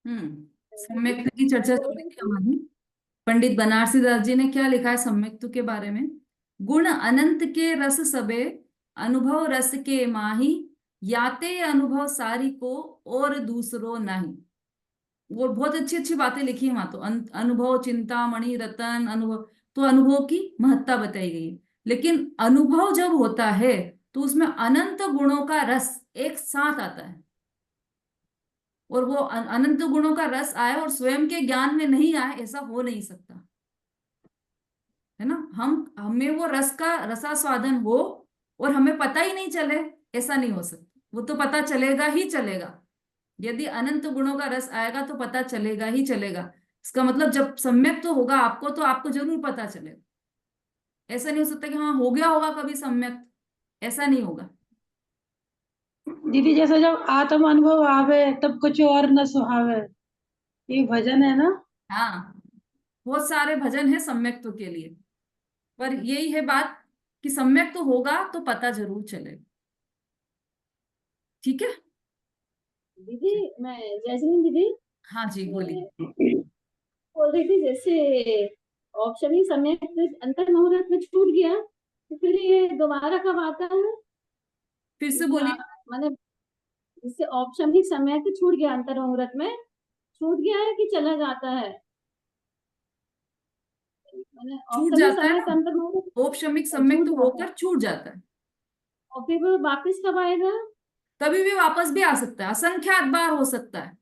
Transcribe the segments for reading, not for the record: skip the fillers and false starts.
सम्यक्त की चर्चा चल बोल रही रही थी थी। हमारी। पंडित बनारसी दास जी ने क्या लिखा है सम्यक्त के बारे में। गुण अनंत के रस सबे, अनुभव रस के माही, याते अनुभव सारी को, और दूसरो नहीं। वो बहुत अच्छी अच्छी बातें लिखी है वहां तो। अनुभव, चिंतामणि, रतन, अनुभव। तो अनुभव की महत्ता बताई गई है। लेकिन अनुभव जब होता है तो उसमें अनंत गुणों का रस एक साथ आता है। और वो अनंत गुणों का रस आए और स्वयं के ज्ञान में नहीं आए, ऐसा हो नहीं सकता। है ना। हम हमें वो रस का रसास्वादन हो और हमें पता ही नहीं चले, ऐसा नहीं हो सकता। वो तो पता चलेगा ही चलेगा। यदि अनंत गुणों का रस आएगा तो पता चलेगा ही चलेगा। इसका मतलब जब सम्यक तो होगा आपको, तो आपको जरूर पता चलेगा। ऐसा नहीं हो सकता कि हाँ हो गया होगा कभी सम्यक, ऐसा नहीं होगा। दीदी, जैसे जब आत्म अनुभव आवे तब कुछ और न सुहावे, ये भजन है ना। हाँ, बहुत सारे भजन है सम्यक्त्व के लिए। पर यही है बात कि सम्यक तो होगा तो पता जरूर चलेगा। ठीक है। दीदी, मैं जैस्मीन दीदी, हाँ जी, बोलिए। मैं बोल रही थी जैसे ऑप्शन ही समय अंतर मुहूर्त में छूट गया तो फिर ये दोबारा कब आता है? फिर से जैसे बोलिए। मैंने जैसे ऑप्शन ही समय से छूट गया, अंतर मुहूर्त में छूट गया है कि चला जाता है? मैंने छूट ऑप्शन ही जाता है समय ना। अंतर मुहूर्त औपशमिक सम्यक छूट तो जाता है, होकर छूट जाता है। और फिर वो वापस कब आएगा? कभी भी वापस भी आ सकता है, असंख्यात बार हो सकता है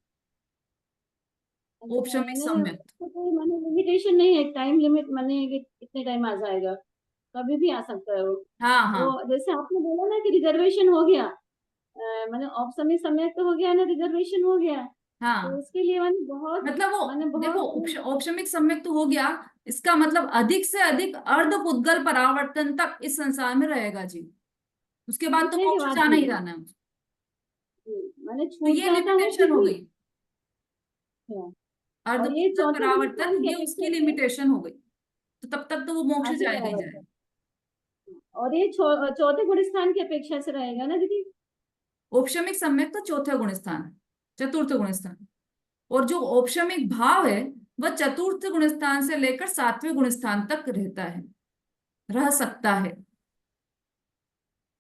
अच्छा, औपशमिक मैंने सम्यक। उसको कोई मैंने लिमिटेशन नहीं है, टाइम लिमिट मैंने कि कितने टाइम आ जाएगा, कभी भी आ सकता है वो। हाँ हाँ वो जैसे आपने बोला ना कि रिजर्वेशन हो गया, मैंने ऑप्शन में समय तो हो गया ना, रिजर्वेशन हो गया, तो हाँ। उसके लिए मतलब वो, मैंने देखो, बहुत औपशमिक सम्यक तो हो गया। इसका मतलब अधिक से अधिक अर्ध पुद्गल परावर्तन तक इस संसार में रहेगा जी। उसके बाद तो छूटने के मोक्ष बाद जाना भी ही जाना है। मैंने तो छूट ये जाता है लिमिटेशन फिर हो भी। गई। हाँ, अर्ध और ये पुद्गल चौथे परावर्तन, गुणस्थान की ये उसकी अपेक्षा से लिमिटेशन हो गई। तो तब तक तो वो मोक्ष आगे जाएगा ही बराबर है, जाएगा। और ये चौथे गुणस्थान की अपेक्षा से रहेगा ना दीदी? औपशमिक सम्यक तो चौथा गुण स्थान है, चतुर्थ गुण स्थान। और जो औपशमिक भाव है वह चतुर्थ गुण स्थान से लेकर सातवें गुण स्थान तक रहता है, रह सकता है।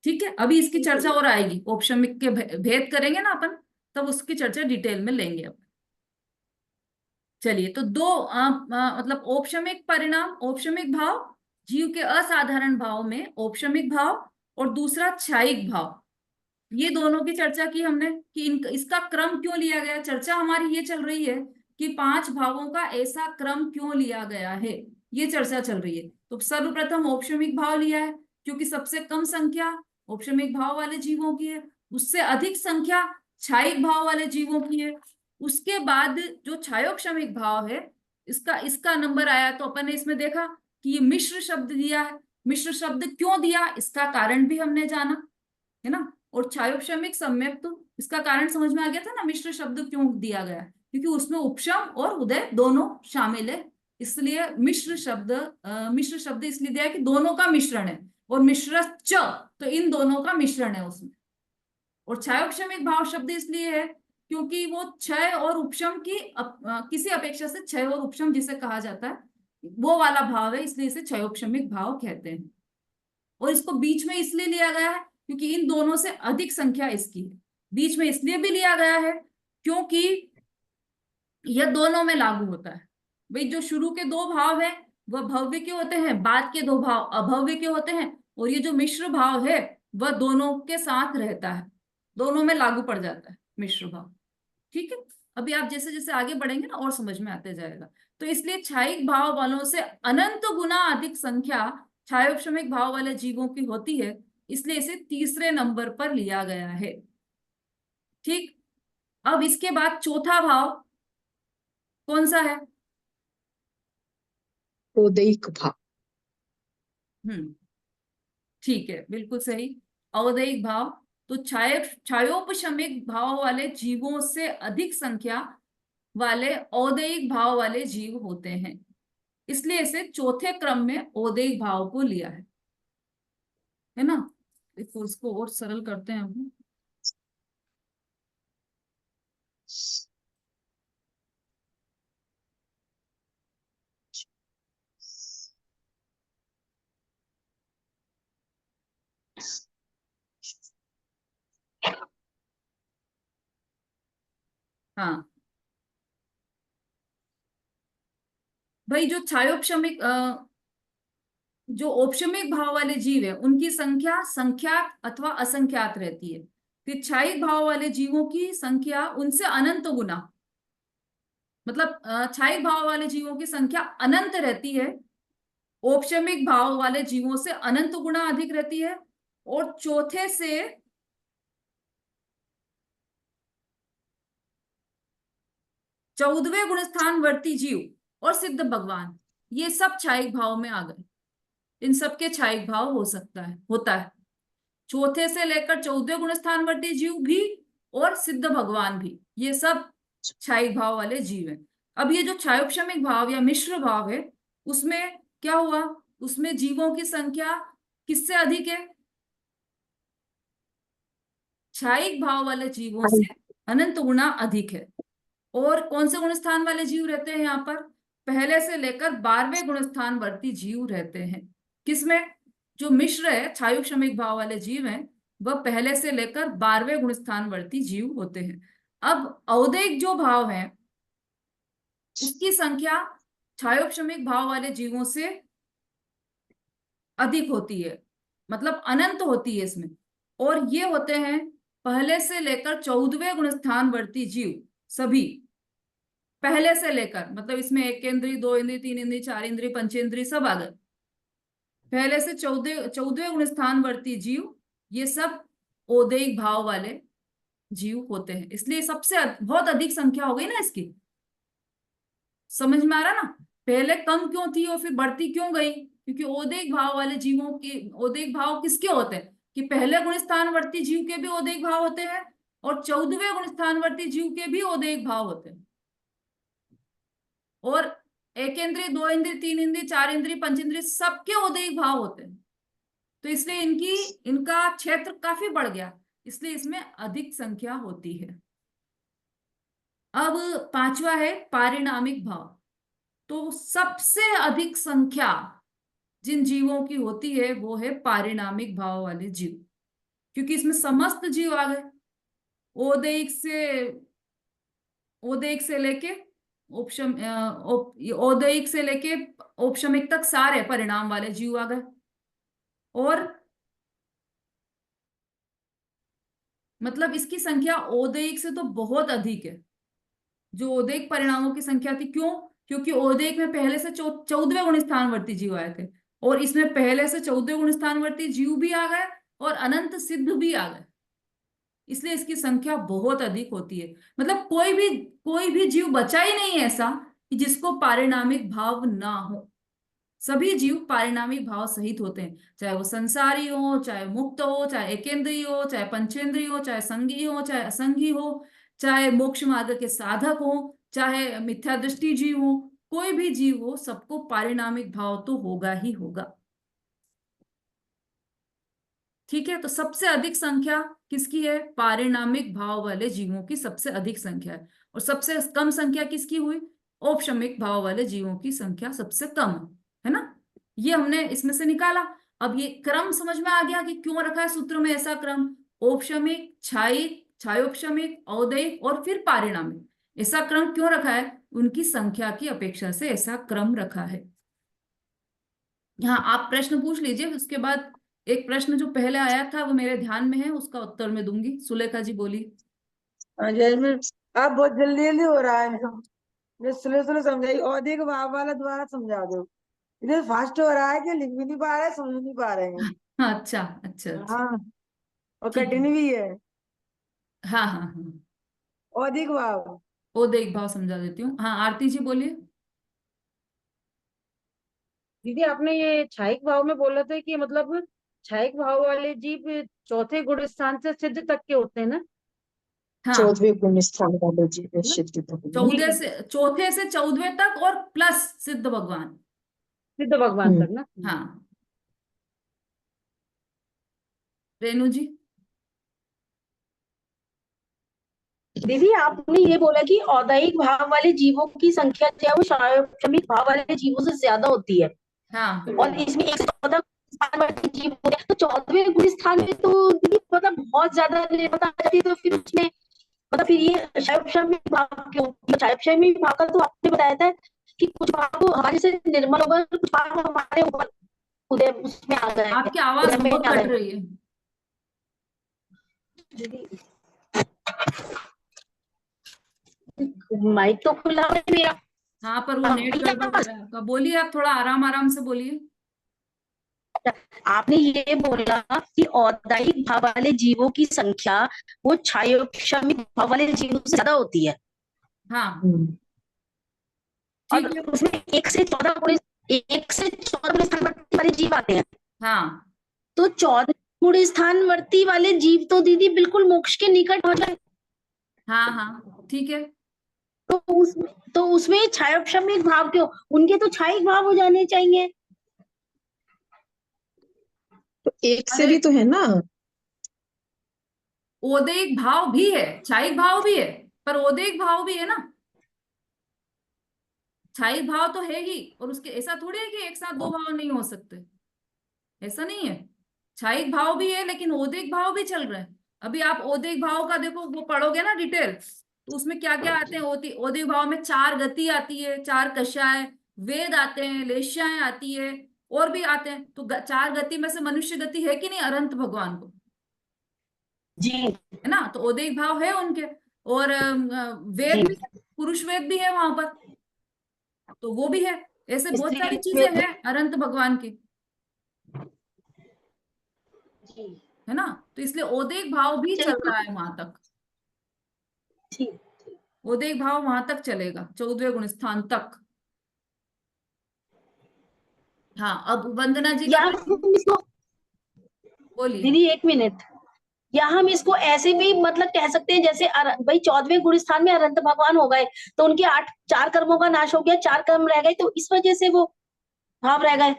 ठीक है। अभी इसकी ठीक है चर्चा दीदी। और आएगी, औपशमिक के भेद करेंगे ना अपन, तब उसकी चर्चा डिटेल में लेंगे अपन। चलिए, तो दो मतलब औपशमिक परिणाम, औपशमिक भाव, जीव के असाधारण भाव में औपशमिक भाव, और दूसरा क्षयिक भाव। ये दोनों की चर्चा की हमने कि इसका क्रम क्यों लिया गया। चर्चा हमारी ये चल रही है कि पांच भावों का ऐसा क्रम क्यों लिया गया है, ये चर्चा चल रही है। तो सर्वप्रथम औपशमिक भाव लिया है क्योंकि सबसे कम संख्या औपशमिक भाव वाले जीवों की है। उससे अधिक संख्या क्षयिक भाव वाले जीवों की है। उसके बाद जो क्षयोक्षमिक भाव है, इसका इसका नंबर आया। तो अपन ने इसमें देखा कि ये मिश्र शब्द दिया है। मिश्र शब्द क्यों दिया, इसका कारण भी हमने जाना, है ना। और छायोपशमिक सम्यक, तो इसका कारण समझ में आ गया था ना, मिश्र शब्द क्यों दिया गया, क्योंकि उसमें उपशम और उदय दोनों शामिल है। इसलिए मिश्र शब्द इसलिए दिया है कि दोनों का मिश्रण है। और मिश्र च, तो इन दोनों का मिश्रण है उसमें। और क्षयोक्षमिक भाव शब्द इसलिए है क्योंकि वो क्षय और उपशम की किसी अपेक्षा से क्षय और उपशम जिसे कहा जाता है, वो वाला भाव है, इसलिए इसे क्षयोक्षमिक भाव कहते हैं। और इसको बीच में इसलिए लिया गया है क्योंकि इन दोनों से अधिक संख्या इसकी है। बीच में इसलिए भी लिया गया है क्योंकि यह दोनों में लागू होता है। भाई, जो शुरू के दो भाव है वह भव्य के होते हैं, बाद के दो भाव अभव्य के होते हैं। और ये जो मिश्र भाव है वह दोनों के साथ रहता है, दोनों में लागू पड़ जाता है मिश्र भाव। ठीक है। अभी आप जैसे जैसे आगे बढ़ेंगे ना और समझ में आते जाएगा। तो इसलिए क्षयिक भाव वालों से अनंत गुना अधिक संख्या क्षयोपशमिक भाव वाले जीवों की होती है, इसलिए इसे तीसरे नंबर पर लिया गया है। ठीक। अब इसके बाद चौथा भाव कौन सा है। औदैक भाव। हम्म, ठीक है, बिल्कुल सही। अवदैहिक भाव। तो क्षयोपशमिक भाव वाले जीवों से अधिक संख्या वाले औदैहिक भाव वाले जीव होते हैं, इसलिए इसे चौथे क्रम में औदैहिक भाव को लिया है ना। देखो, इसको और सरल करते हैं हम। हाँ भाई, जो छायोपशमिक जो औपशमिक भाव वाले जीव है उनकी संख्या संख्यात अथवा असंख्यात रहती है। फिर क्षायिक भाव वाले जीवों की संख्या उनसे अनंत गुना, मतलब क्षायिक भाव वाले जीवों की संख्या अनंत रहती है, औपशमिक भाव वाले जीवों से अनंत गुना अधिक रहती है। और चौथे से 14वें गुण स्थान वर्ती जीव और सिद्ध भगवान, ये सब क्षायिक भाव में आ गए। इन सबके क्षायिक भाव हो सकता है, होता है। चौथे से लेकर 14वें गुण स्थानवर्ती जीव भी और सिद्ध भगवान भी, ये सब क्षायिक भाव वाले जीव हैं। अब ये जो क्षायोपशमिक भाव या मिश्र भाव है, उसमें क्या हुआ, उसमें जीवों की संख्या किससे अधिक है, क्षायिक भाव वाले जीवों से अनंत गुना अधिक है। और कौन से गुण स्थान वाले जीव रहते हैं यहाँ पर, पहले से लेकर 12वें गुण स्थान वर्ती जीव रहते हैं। किसमें, जो मिश्र है क्षायोपशमिक भाव वाले जीव हैं, वह पहले से लेकर 12वें गुण स्थान वर्ती जीव होते हैं। अब औदैहिक जो भाव है उसकी संख्या क्षायोपशमिक भाव वाले जीवों से अधिक होती है, मतलब अनंत होती है इसमें। और ये होते हैं पहले से लेकर 14वें गुण स्थान वर्ती जीव, सभी पहले से लेकर, मतलब इसमें एक इंद्रिय, दो इंद्रिय, तीन इंद्रिय, चार इंद्रिय, पंचेंद्रिय सब आ गए। पहले से 14वें गुण स्थान वर्ती जीव, ये सब औदैहिक भाव वाले जीव होते हैं। इसलिए सबसे बहुत अधिक संख्या हो गई ना इसकी, समझ में आ रहा ना, पहले कम क्यों थी और फिर बढ़ती क्यों गई, क्योंकि औदैहिक भाव वाले जीवों के, औदैहिक भाव किसके होते हैं कि पहले गुण स्थानवर्ती जीव के भी औदैहिक भाव होते हैं और 14वें गुण स्थानवर्ती जीव के भी औदैहिक भाव होते हैं। और एक इंद्रिय, दो इंद्रिय, तीन इंद्रिय, चार इंद्रिय, पंचेंद्रिय सबके औदैहिक भाव होते हैं। तो इसलिए इनका क्षेत्र काफी बढ़ गया, इसलिए इसमें अधिक संख्या होती है। अब पांचवा है पारिणामिक भाव। तो सबसे अधिक संख्या जिन जीवों की होती है वो है पारिणामिक भाव वाले जीव, क्योंकि इसमें समस्त जीव आ गए, औदैहिक से, औदैहिक से लेके औदैहिक से लेके औपशमिक तक सारे परिणाम वाले जीव आ गए। और मतलब इसकी संख्या औदैहिक से तो बहुत अधिक है, जो औदैहिक परिणामों की संख्या थी। क्यों, क्योंकि औदैहिक में पहले से 14वें गुण स्थानवर्ती जीव आए थे, और इसमें पहले से 14वें गुण स्थानवर्ती जीव भी आ गए और अनंत सिद्ध भी आ गए, इसलिए इसकी संख्या बहुत अधिक होती है। मतलब कोई भी जीव बचा ही नहीं है ऐसा कि जिसको पारिणामिक भाव ना हो। सभी जीव पारिणामिक भाव सहित होते हैं, चाहे वो संसारी हो, चाहे मुक्त हो, चाहे एकेंद्रीय हो, चाहे पंचेंद्रीय हो, चाहे संगी हो, चाहे असंगी हो, चाहे मोक्ष मार्ग के साधक हो, चाहे मिथ्या दृष्टि जीव हो, कोई भी जीव हो, सबको पारिणामिक भाव तो होगा ही होगा। ठीक है, तो सबसे अधिक संख्या किसकी है, पारिणामिक भाव वाले जीवों की सबसे अधिक संख्या है। और सबसे कम संख्या किसकी हुई, औपशमिक भाव वाले जीवों की संख्या सबसे कम है ना। ये हमने इसमें से निकाला। अब ये क्रम समझ में आ गया कि क्यों रखा है सूत्र में ऐसा क्रम, औपशमिक, क्षायिक, क्षायोपशमिक, औदैहिक और फिर पारिणामिक, ऐसा क्रम क्यों रखा है, उनकी संख्या की अपेक्षा से ऐसा क्रम रखा है। हाँ, आप प्रश्न पूछ लीजिए, उसके बाद एक प्रश्न जो पहले आया था वो मेरे ध्यान में है, उसका उत्तर मैं दूंगी। सुलेखा जी बोलिए। हाँ जैस्मिन, आप बहुत जल्दी जल्दी हो रहा है, मैं स्लो स्लो समझाई और अधिक भाव वाला दोबारा समझा दो। इधर फास्ट हो रहा है कि लिख भी नहीं पा रहे, समझ नहीं पा रहे हैं। हाँ, अच्छा अच्छा अच्छा। हाँ, और ठीक है, कठिन भी है। हाँ हाँ हाँ, और अधिक भाव, वो देख भाव समझा देती हूँ। हाँ, आरती जी बोलिए। दीदी आपने ये क्षायिक भाव में बोला था कि मतलब क्षायिक भाव वाले जीव चौथे गुण स्थान से सिद्ध तक के होते हैं ना। हाँ, 14वें गुण स्थान वाले जी है ना? सिद्ध तक। ठीक है, चौथे से 14वें तक और प्लस सिद्ध भगवान। सिद्ध भगवान तक ना। हाँ, रेणु जी। दीदी आपने ये बोला कि औदैहिक भाव वाले जीवों की संख्या जो है वो क्षमिक भाव वाले जीवों से ज्यादा होती है, हाँ और इसमें 114 स्थान वाले जीव होते हैं। तो 14वें गुण स्थान में तो दीदी मतलब बहुत ज्यादा निर्भरता आ जाती है, तो फिर उसमें मतलब फिर ये क्षयक्षमिक भाव क्यों? क्षयक्षमिक भाव का तो आपने बताया था कि कुछ भाव हमारे से निर्मल होगा, कुछ भाव हमारे ऊपर उदय उसमें आ गए, आपकी आवाज उदय में बहुत आ कट गए। रही है। माइक तो खुला है मेरा। हाँ, पर वो नेट गड़बड़ कर रहा है आपका। बोलिए, आप थोड़ा आराम आराम से बोलिए। आपने ये बोला कि औदायिक भाव वाले जीवों की संख्या वो क्षयक्षमिक भाव वाले जीवों से ज्यादा होती है, हाँ, और ठीक है। उसमें 1 से 14 गुण स्थान वाले जीव आते हैं। हाँ, तो 14 गुण स्थान वर्ती वाले जीव तो दीदी बिल्कुल मोक्ष के निकट हो जाए, हाँ, हाँ, ठीक है। तो उसमें क्षयक्षमिक भाव क्यों? उनके तो क्षयिक भाव हो जाने चाहिए। तो एक से अरे, भी तो है ना। ओदेयिक भाव भी है, क्षयिक भाव भी है, पर ओदेयिक भाव भी है ना। क्षयिक भाव तो है ही, और उसके ऐसा थोड़ी है कि एक साथ दो भाव नहीं हो सकते। ऐसा नहीं है। क्षयिक भाव भी है, लेकिन ओदेयिक भाव भी चल रहे हैं। अभी आप ओदेयिक भाव का देखो, वो पढ़ोगे ना डिटेल, तो उसमें क्या क्या आते हैं। ओदेयिक भाव में 4 गति आती है, 4 कषाय, वेद आते हैं, लेश्याएं आती है, और भी आते हैं। तो 4 गति में से मनुष्य गति है कि नहीं अनंत भगवान को, जी है ना। तो ओदेयिक भाव है उनके। और वेद भी जी। है, पुरुष वेद भी है वहां पर, तो वो भी है। ऐसे बहुत स्त्री सारी चीजें वेद हैं अनंत भगवान की, जी। है ना। तो इसलिए ओदेयिक भाव भी चल चलिए रहा है वहां तक। ठीक। ओदेयिक भाव वहां तक चलेगा, 14वें गुण स्थान तक। हाँ, अब वंदना जी का या प्रश्न हम इसको, बोलिए। दीदी 1 मिनट, या हम इसको ऐसे भी मतलब कह सकते हैं, जैसे भाई 14वें गुण स्थान में अनंत भगवान हो गए, तो उनके 4 कर्मों का नाश हो गया, 4 कर्म रह गए, तो इस वजह से वो भाव रह गए।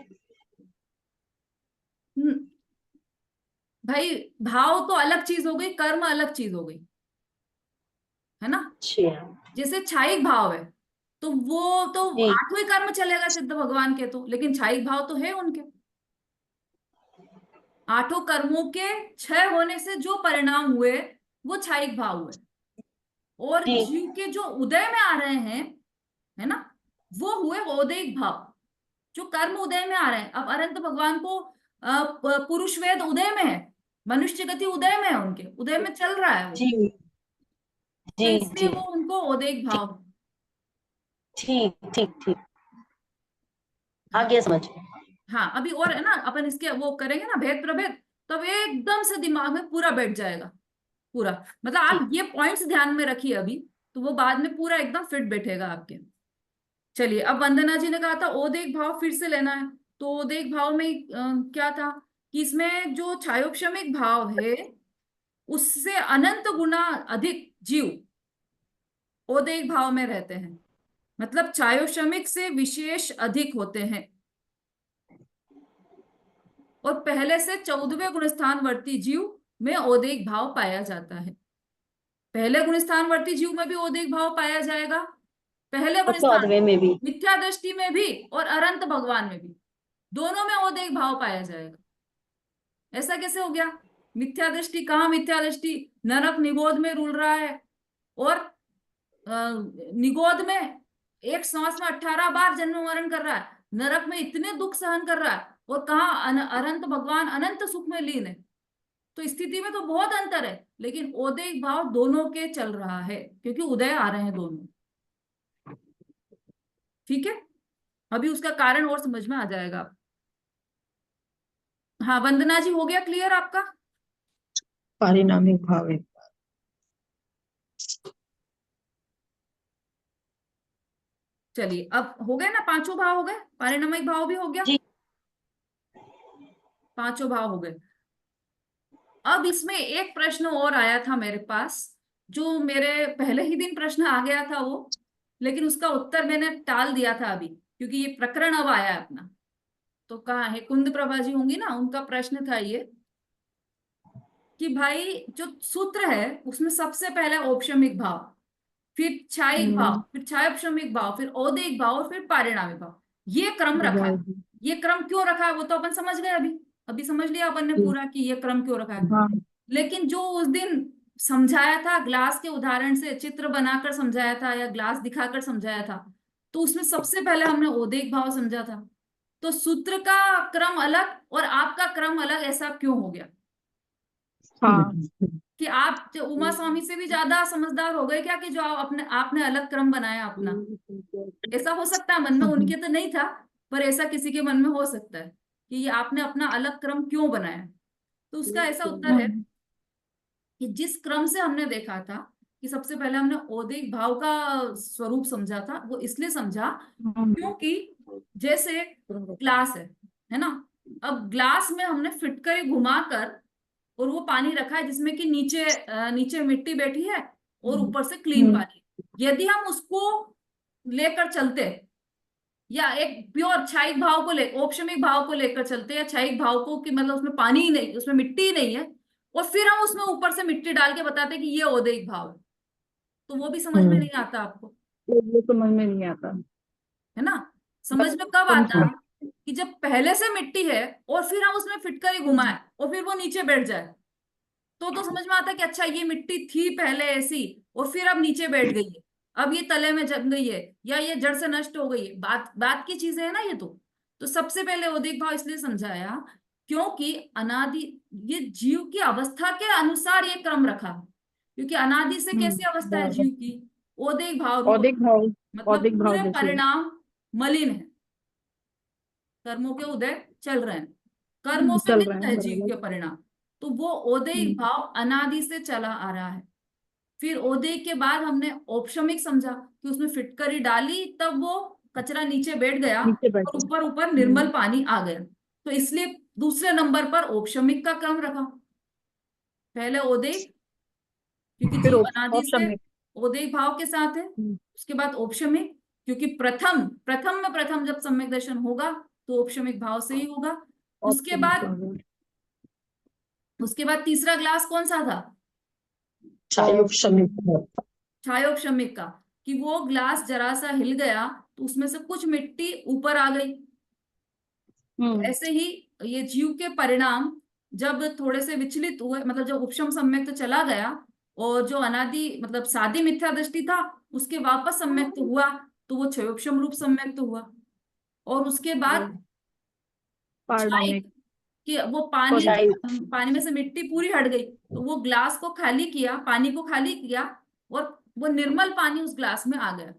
हम्म, भाई, भाव तो अलग चीज हो गई, कर्म अलग चीज हो गई, है ना। अच्छा जैसे क्षयिक भाव है, तो वो तो जी 8वें कर्म चलेगा सिद्ध भगवान के, तो लेकिन क्षयिक भाव तो है उनके। 8 कर्मों के क्षय होने से जो परिणाम हुए, वो क्षयिक भाव हुए। और जी जीव के जो उदय में आ रहे हैं, है ना, वो हुए ओदेयिक भाव। जो कर्म उदय में आ रहे हैं, अब अनंत भगवान को पुरुष वेद उदय में है, मनुष्य गति उदय में है, उनके उदय में चल रहा है वो। जी तो जी इसलिए जी। वो उनको ओदेयिक ठीक भाव। ठीक ठीक ठीक, आ हाँ, गया समझ। हाँ, अभी और है ना, अपन इसके वो करेंगे ना भेद प्रभेद, तब एकदम से दिमाग में पूरा बैठ जाएगा। पूरा मतलब ठीक। आप ये पॉइंट्स ध्यान में रखिए अभी, तो वो बाद में पूरा एकदम फिट बैठेगा आपके। चलिए, अब वंदना जी ने कहा था ओदेयिक भाव फिर से लेना है। तो ओदेयिक भाव में क्या था कि इसमें जो क्षयोक्षमिक भाव है, उससे अनंत गुना अधिक जीव ओदेयिक भाव में रहते हैं। मतलब क्षयोक्षमिक से विशेष अधिक होते हैं, और पहले से 14वें गुणस्थानवर्ती जीव में ओदेयिक भाव पाया जाता है। पहले गुणस्थानवर्ती जीव में भी ओदेयिक भाव पाया जाएगा, पहले और गुणस्थान 14वें में भी। मिथ्या दृष्टि में भी, और अनंत भगवान में भी, दोनों में ओदेयिक भाव पाया जाएगा। ऐसा कैसे हो गया? मिथ्या दृष्टि, कहाँ मिथ्या दृष्टि? नरक निगोद में रुल रहा है, और निगोद में एक सांस में 18 बार जन्म मरण कर रहा है, नरक में इतने दुख सहन कर रहा है, और कहाँ अनंत भगवान अनंत सुख में लीन है। तो स्थिति में तो बहुत अंतर है, लेकिन ओदेयिक भाव दोनों के चल रहा है, क्योंकि उदय आ रहे हैं दोनों। ठीक है, अभी उसका कारण और समझ में आ जाएगा। हाँ, वंदना जी, हो गया क्लियर आपका? पारिणामिक भाव है। चलिए, अब हो गए ना, पांचों भाव हो गए, पारिणामिक भाव भी हो गया, जी पांचों भाव हो गए। अब इसमें एक प्रश्न और आया था मेरे पास, जो मेरे पहले ही दिन प्रश्न आ गया था वो, लेकिन उसका उत्तर मैंने टाल दिया था अभी, क्योंकि ये प्रकरण अब आया है अपना। तो कहाँ है, कुंद प्रभा जी होंगी ना, उनका प्रश्न था ये कि भाई जो सूत्र है उसमें सबसे पहले औपशमिक भाव, फिर क्षयिक भाव, फिर क्षयोपशमिक भाव, फिर औदेयिक भाव, और फिर पारिणामिक भाव, ये क्रम रखा है। ये क्रम क्यों रखा है वो तो अपन समझ गए, अभी अभी समझ लिया अपन ने पूरा कि ये क्रम क्यों रखा है। हाँ लेकिन जो उस दिन समझाया था ग्लास के उदाहरण से, चित्र बनाकर समझाया था या ग्लास दिखाकर समझाया था, तो उसमें सबसे पहले हमने ओदेक भाव समझा था। तो सूत्र का क्रम अलग और आपका क्रम अलग, ऐसा क्यों हो गया? हाँ कि आप जो उमा स्वामी से भी ज्यादा समझदार हो गए क्या, कि जो आप अपने आपने अलग क्रम बनाया अपना? ऐसा हो सकता है, मन में उनके तो नहीं था, पर ऐसा किसी के मन में हो सकता है कि ये आपने अपना अलग क्रम क्यों बनाया। तो उसका ऐसा उत्तर है कि जिस क्रम से हमने देखा था कि सबसे पहले हमने औदिक भाव का स्वरूप समझा था, वो इसलिए समझा क्योंकि जैसे ग्लास है ना, अब ग्लास में हमने फिटकरी घुमाकर और वो पानी रखा है जिसमें कि नीचे मिट्टी बैठी है और ऊपर से क्लीन पानी। यदि हम उसको लेकर चलते या एक प्योर क्षायिक भाव को ले औपशमिक भाव को लेकर चलते, या क्षायिक भाव को कि मतलब उसमें पानी ही नहीं, उसमें मिट्टी ही नहीं है, और फिर हम उसमें ऊपर से मिट्टी डाल के बताते कि ये औदिक भाव है, तो वो भी समझ में नहीं आता आपको, ये समझ में नहीं आता। है ना। समझ में कब आता है कि जब पहले से मिट्टी है और फिर हम उसमें फिटकरी घुमाए और फिर वो नीचे बैठ जाए, तो समझ में आता है कि अच्छा ये मिट्टी थी पहले ऐसी और फिर अब नीचे बैठ गई है, अब ये तले में जम गई है या ये जड़ से नष्ट हो गई है, बात बात की चीजें है ना ये। तो सबसे पहले औदिक भाव इसलिए समझाया क्योंकि अनादि, ये जीव की अवस्था के अनुसार ये क्रम रखा, क्योंकि अनादि से कैसी अवस्था है जीव की, औदिक भाव रूप, औदिक भाव, मतलब औदिक भाव पूरे जैसे परिणाम मलिन है, कर्मों के उदय चल रहे हैं, कर्मों से चल रहा मिलता है है जीव बराबर। के परिणाम। तो वो औदिक भाव अनादि से चला आ रहा है। फिर औदिक के बाद हमने औपशमिक समझा कि उसमें फिटकरी डाली तब वो कचरा नीचे बैठ गया नीचे और बैठे। ऊपर ऊपर निर्मल पानी आ गया, तो इसलिए दूसरे नंबर पर औपशमिक का क्रम रखा। पहले औदिक, क्योंकि फिर जीव अनादि से औपशमिक। औदिक भाव के साथ है। उसके बाद औपशमिक, क्योंकि प्रथम प्रथम में प्रथम जब सम्यक दर्शन होगा तो औपशमिक भाव से ही होगा। उसके औपशमिक बाद भाव। उसके बाद तीसरा ग्लास कौन सा था? क्षायोपशमिक। छायोपशमिक का, कि वो ग्लास जरा सा हिल गया तो उसमें से कुछ मिट्टी ऊपर आ गई। तो ऐसे ही ये जीव के परिणाम जब थोड़े से विचलित हुए, मतलब जब उपशम सम्यक तो चला गया और जो अनादि मतलब सादी मिथ्या दृष्टि था उसके वापस सम्यक तो हुआ, तो वो क्षयोपशम रूप सम्यक तो हुआ। और उसके बाद क्षायिक, पारणामिक। कि वो पानी में से मिट्टी पूरी हट गई, तो वो ग्लास को खाली किया, पानी को खाली किया और वो निर्मल पानी उस ग्लास में आ गया।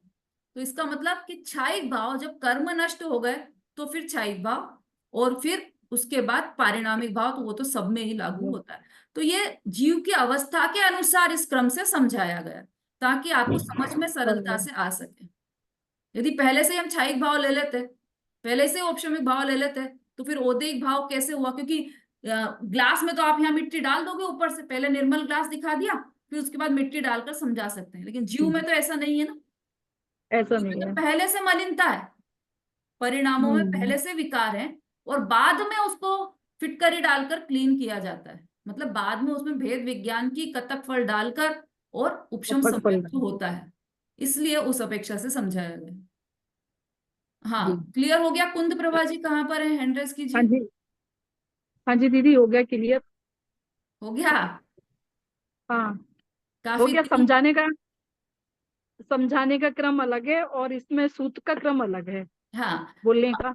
तो इसका मतलब कि क्षायिक भाव जब कर्म नष्ट हो गए तो फिर क्षायिक भाव, और फिर उसके बाद पारिणामिक भाव, तो वो तो सब में ही लागू होता है। तो ये जीव की अवस्था के अनुसार इस क्रम से समझाया गया ताकि आपको समझ में सरलता से आ सके। यदि पहले से हम क्षायिक भाव ले लेते, पहले से औपशमिक भाव ले लेते, तो फिर औदिक भाव कैसे हुआ? क्योंकि ग्लास में तो आप यहाँ मिट्टी डाल दोगे ऊपर से, पहले निर्मल ग्लास दिखा दिया फिर उसके बाद मिट्टी डालकर समझा सकते हैं, लेकिन जीव में तो ऐसा नहीं है ना। ऐसा जीव में नहीं तो है। पहले से मलिनता है, परिणामों में पहले से विकार है, और बाद में उसको फिटकरी डालकर क्लीन किया जाता है, मतलब बाद में उसमें भेद विज्ञान की कतक फल डालकर और उपशम अपर फल। सम्यक्त होता है, इसलिए उस अपेक्षा से समझाया गया। हाँ, जी। क्लियर हो गया? कुंद प्रभा जी कहाँ पर है? हैंड रेस हाँ कीजिए। जी, हाँ जी दीदी, हो गया क्लियर। हो गया? हाँ, हो काफी गया। दिनों, समझाने का क्रम अलग है और इसमें सूत्र का क्रम अलग है, हाँ, बोलने का।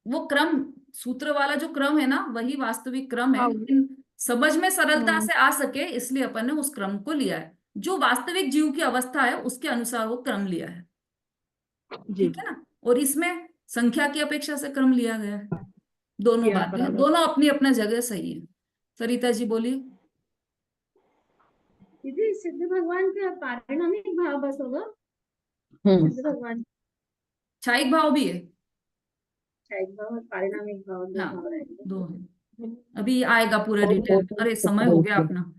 वो क्रम सूत्र वाला जो क्रम है ना वही वास्तविक क्रम है, हाँ। लेकिन समझ में सरलता हम्म, से आ सके इसलिए अपन ने उस क्रम को लिया है, जो वास्तविक जीव की अवस्था है उसके अनुसार वो क्रम लिया है। जी। ठीक है ना। और इसमें संख्या की अपेक्षा से क्रम लिया गया है। दोनों किया बातें हैं, बराबर। दोनों अपनी अपना जगह सही है। सरिता जी बोलिए। दीदी सिद्ध भगवान का पारिणामिक भाव बस होगा, सिद्ध भगवान क्षायिक भाव भी है। क्षायिक भाव और पारिणामिक भाव दो हाँ, भाव रहेंगे। दो है, अभी आएगा पूरा डिटेल में। अरे समय हो गया अपना।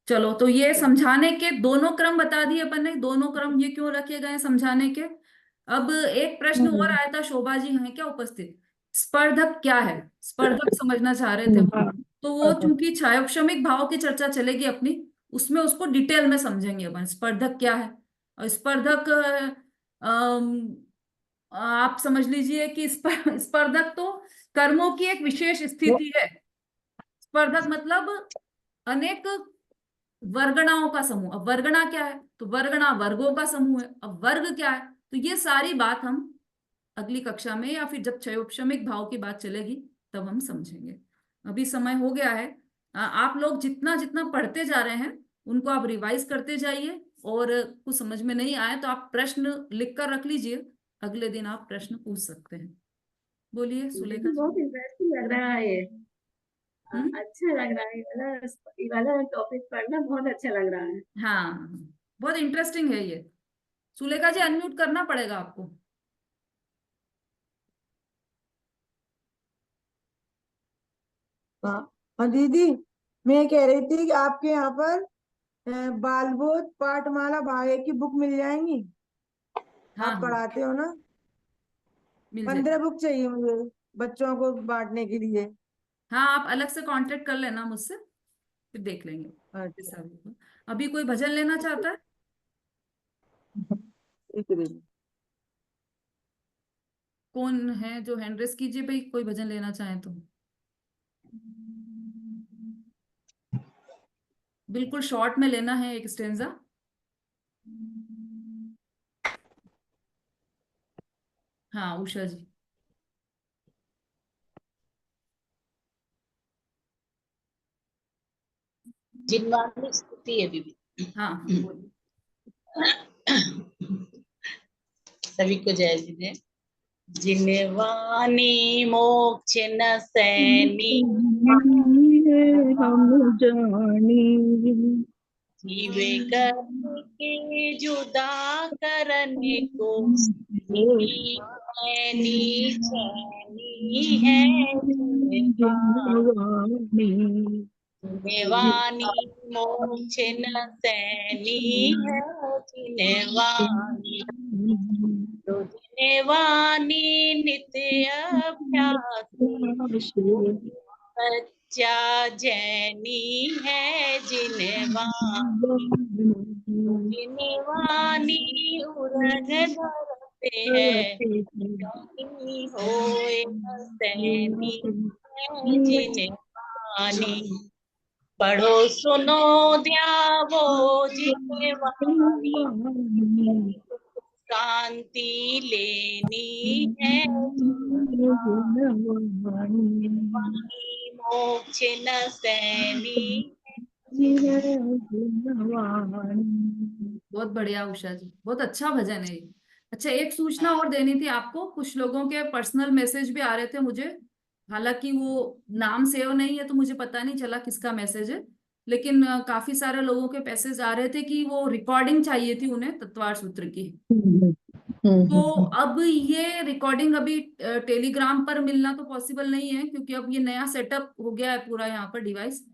चलो, तो ये समझाने के दोनों क्रम बता दिए अपन ने, दोनों क्रम ये क्यों रखे गए हैं समझाने के। अब एक प्रश्न और आया था, शोभा जी हैं क्या उपस्थित? स्पर्धक क्या है, स्पर्धक समझना चाह रहे थे वो। हाँ। तो वो चूंकि छायोपशमिक भाव की चर्चा चलेगी अपनी, उसमें उसको डिटेल में समझेंगे अपन, स्पर्धक क्या है। और स्पर्धक आप समझ लीजिए कि स्पर्धक तो कर्मों की एक विशेष स्थिति है। स्पर्धक मतलब अनेक वर्गणाओं का समूह। अब वर्गणा क्या है, तो वर्गणा वर्गों का समूह है। अब वर्ग क्या है, तो ये सारी बात हम अगली कक्षा में या फिर जब क्षयोपशमिक भाव की बात चलेगी तब हम समझेंगे। अभी समय हो गया है। आप लोग जितना जितना पढ़ते जा रहे हैं उनको आप रिवाइज करते जाइए, और कुछ समझ में नहीं आए तो आप प्रश्न लिख कर रख लीजिए, अगले दिन आप प्रश्न पूछ सकते हैं। बोलिए सुलेखा जी। बहुत इंटरेस्टिंग लग रहा है ये। हम्म? अच्छा लग रहा है, ये वाला टॉपिक पढ़ना बहुत अच्छा लग रहा है। हाँ, बहुत इंटरेस्टिंग है ये। सुलेखा जी अनम्यूट करना पड़ेगा आपको। हाँ हाँ दीदी, मैं कह रही थी कि आपके यहाँ पर बालबोध पाठमाला भाग 1 की बुक मिल जाएंगी? हाँ आप हाँ, पढ़ाते हो ना? मिल 15 जाएगी। बुक चाहिए मुझे बच्चों को बांटने के लिए। हाँ, आप अलग से कांटेक्ट कर लेना मुझसे, फिर देख लेंगे अच्छा, जैसा भी हो। अभी कोई भजन लेना चाहता है? ठीक है दीदी। कौन है जो हैंड रेस कीजिए भाई, कोई भजन लेना चाहे तो। बिल्कुल शॉर्ट में लेना है, एक स्टेंजा। हाँ उषा जी। जिनवानी स्तुति है दीदी। हाँ हाँ बोलिए। सभी को जय जी। जिनवानी मोक्ष न सैनी हम जानी जीवे करके जुदा करने को चैनी चैनी है जिनवानी मोक्ष न सैनी है जिनवानी तो जिनवानी नित्य अभ्यास सच्चा जैनी है जिनवानी जिनवानी उरग धरते हैं ज्ञानी होए सैनी है जिनवानी पढ़ो सुनो ध्यावो जिनवानी शांति लेनी है जिनवानी मोक्ष न सैनी। बहुत बढ़िया उषा जी, बहुत अच्छा भजन है ये। अच्छा, एक सूचना और देनी थी आपको। कुछ लोगों के पर्सनल मैसेज भी आ रहे थे मुझे, हालांकि वो नाम सेव नहीं है तो मुझे पता नहीं चला किसका मैसेज है, लेकिन काफी सारे लोगों के मैसेज आ रहे थे कि वो रिकॉर्डिंग चाहिए थी उन्हें तत्वार सूत्र की। तो अब ये रिकॉर्डिंग अभी टेलीग्राम पर मिलना तो पॉसिबल नहीं है, क्योंकि अब ये नया सेटअप हो गया है पूरा यहाँ पर डिवाइस।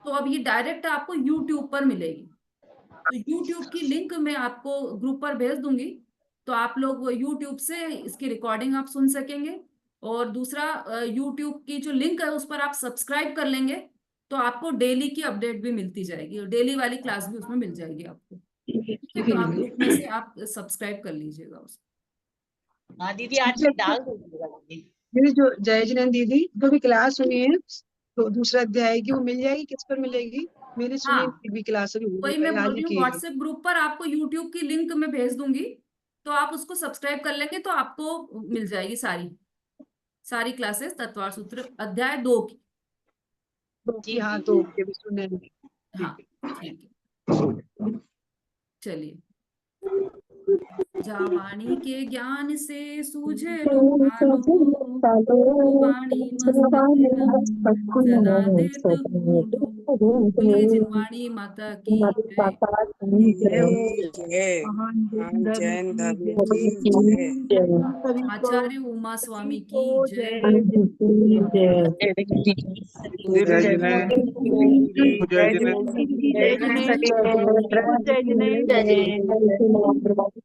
तो अब ये डायरेक्ट आपको यूट्यूब पर मिलेगी। तो यूट्यूब की लिंक मैं आपको ग्रुप पर भेज दूंगी, तो आप लोग यूट्यूब से इसकी रिकॉर्डिंग आप सुन सकेंगे। और दूसरा, यूट्यूब की जो लिंक है उस पर आप सब्सक्राइब कर लेंगे तो आपको डेली की अपडेट भी मिलती जाएगी, और डेली वाली क्लास भी उसमें मिल जाएगी आपको। ठीक है, तो आप ग्रुप में से आप सब्सक्राइब कर लीजिएगा उसको। हाँ दीदी आज से डाल दीजिएगा दीदी। मेरी जो जय जिनेंद्र दीदी जो भी क्लास हुई है तो दूसरा अध्याय की वो मिल जाएगी, किस पर मिलेगी? मेरी सुनी हाँ, भी क्लास अभी वही हुई मैं बोल आज रही ही हूँ, की है। व्हाट्सएप ग्रुप पर आपको यूट्यूब की लिंक मैं भेज दूंगी, तो आप उसको सब्सक्राइब कर लेंगे तो आपको मिल जाएगी सारी सारी क्लासेस तत्वार सूत्र अध्याय 2 की। तो कि हाँ तो के भी सुने नहीं। हाँ ठीक है, चलिए। जा वाणी के ज्ञान से सूझे रूपालो, तो वाणी मस्तक न सदा देत भूलो। बोलिए जिनवाणी माता की जय। महान धर्म जैन की धर्म की जय। सभी को आचार्य उमा स्वामी की जय। जय जिनेंद्र जय जिनेंद्र जय जिनेंद्र जय जिनेंद्र।